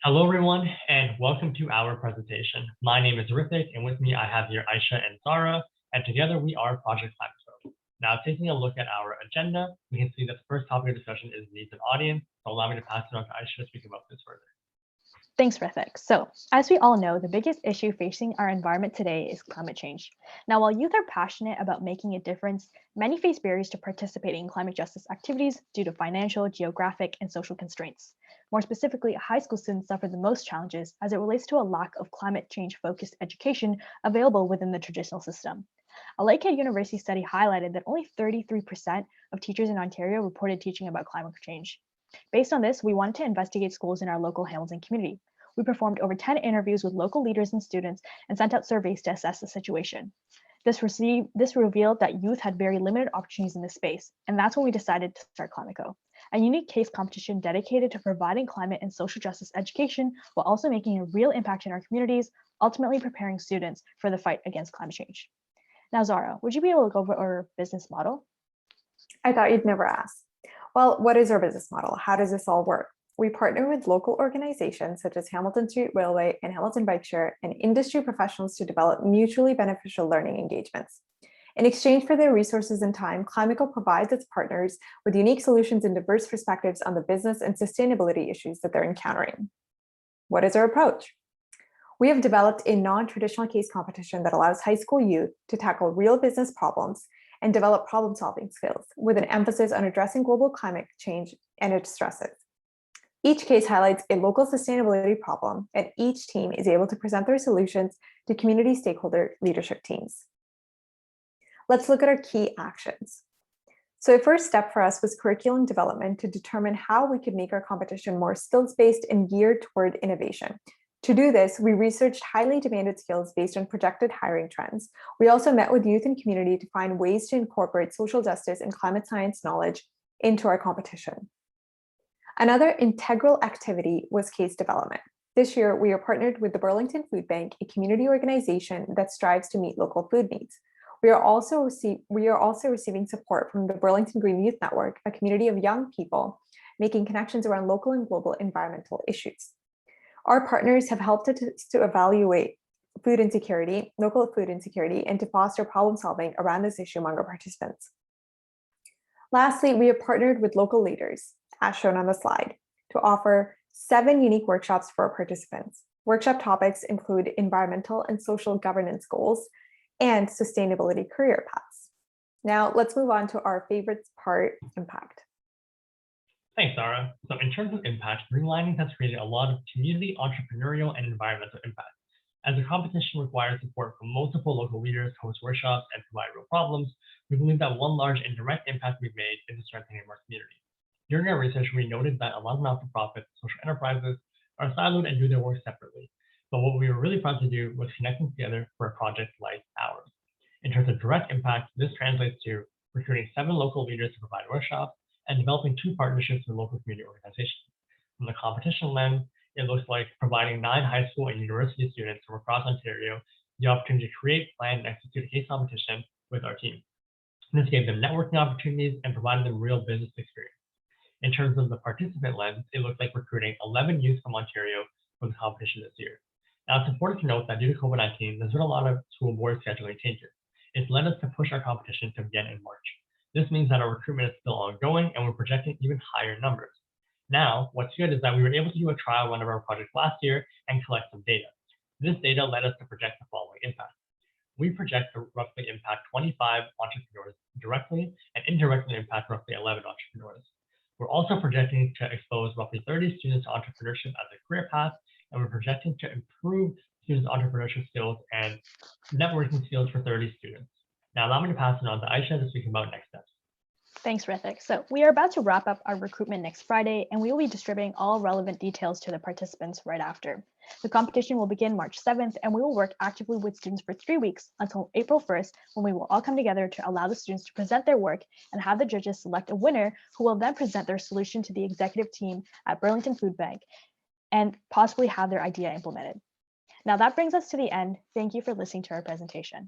Hello, everyone, and welcome to our presentation. My name is Rithik, and with me I have here Aisha and Zara, and together we are Project Climaco. Now, taking a look at our agenda, we can see that the first topic of discussion is needs and audience, so allow me to pass it on to Aisha to speak about this further. Thanks, Rithik. So, as we all know, the biggest issue facing our environment today is climate change. Now, while youth are passionate about making a difference, many face barriers to participating in climate justice activities due to financial, geographic, and social constraints. More specifically, high school students suffer the most challenges as it relates to a lack of climate change-focused education available within the traditional system. A Lakehead University study highlighted that only 33% of teachers in Ontario reported teaching about climate change. Based on this, we wanted to investigate schools in our local Hamilton community. We performed over 10 interviews with local leaders and students and sent out surveys to assess the situation. This revealed that youth had very limited opportunities in this space, and that's when we decided to start Climaco, a unique case competition dedicated to providing climate and social justice education while also making a real impact in our communities, ultimately preparing students for the fight against climate change. Now, Zara, would you be able to go over our business model? I thought you'd never ask. Well, what is our business model? How does this all work? We partner with local organizations such as Hamilton Street Railway and Hamilton Bike Share and industry professionals to develop mutually beneficial learning engagements. In exchange for their resources and time, Climaco provides its partners with unique solutions and diverse perspectives on the business and sustainability issues that they're encountering. What is our approach? We have developed a non-traditional case competition that allows high school youth to tackle real business problems and develop problem-solving skills with an emphasis on addressing global climate change and its stresses. Each case highlights a local sustainability problem, and each team is able to present their solutions to community stakeholder leadership teams. Let's look at our key actions. So the first step for us was curriculum development to determine how we could make our competition more skills-based and geared toward innovation. To do this, we researched highly demanded skills based on projected hiring trends. We also met with youth and community to find ways to incorporate social justice and climate science knowledge into our competition. Another integral activity was case development. This year, we are partnered with the Burlington Food Bank, a community organization that strives to meet local food needs. We are also receiving support from the Burlington Green Youth Network, a community of young people making connections around local and global environmental issues. Our partners have helped us to evaluate food insecurity, local food insecurity, and to foster problem solving around this issue among our participants. Lastly, we have partnered with local leaders, as shown on the slide, to offer 7 unique workshops for our participants. Workshop topics include environmental and social governance goals and sustainability career paths. Now, let's move on to our favorite part, impact. Thanks, Zara. So in terms of impact, Greenlining has created a lot of community, entrepreneurial, and environmental impact. As the competition requires support from multiple local leaders, host workshops, and provide real problems, we believe that one large indirect impact we've made is the strengthening of our community. During our research, we noted that a lot of not-for-profit social enterprises are siloed and do their work separately. But what we were really proud to do was connect them together for a project like ours. In terms of direct impact, this translates to recruiting 7 local leaders to provide workshops and developing 2 partnerships with local community organizations. From the competition lens, it looks like providing 9 high school and university students from across Ontario the opportunity to create, plan, and execute a case competition with our team. This gave them networking opportunities and provided them real business experience. In terms of the participant lens, it looks like recruiting 11 youth from Ontario for the competition this year. Now, it's important to note that due to COVID-19, there's been a lot of school board scheduling changes. It's led us to push our competition to begin in March. This means that our recruitment is still ongoing and we're projecting even higher numbers. Now, what's good is that we were able to do a trial run of our project last year and collect some data. This data led us to project the following impact. We project to roughly impact 25 entrepreneurs directly and indirectly impact roughly 11 entrepreneurs. We're also projecting to expose roughly 30 students to entrepreneurship as a career path, and we're projecting to improve students' entrepreneurship skills and networking skills for 30 students. Now, allow me to pass it on to Aisha to speak about next steps. Thanks, Rithik. So we are about to wrap up our recruitment next Friday, and we will be distributing all relevant details to the participants right after. The competition will begin March 7th, and we will work actively with students for 3 weeks until April 1st, when we will all come together to allow the students to present their work and have the judges select a winner who will then present their solution to the executive team at Burlington Food Bank and possibly have their idea implemented. Now that brings us to the end. Thank you for listening to our presentation.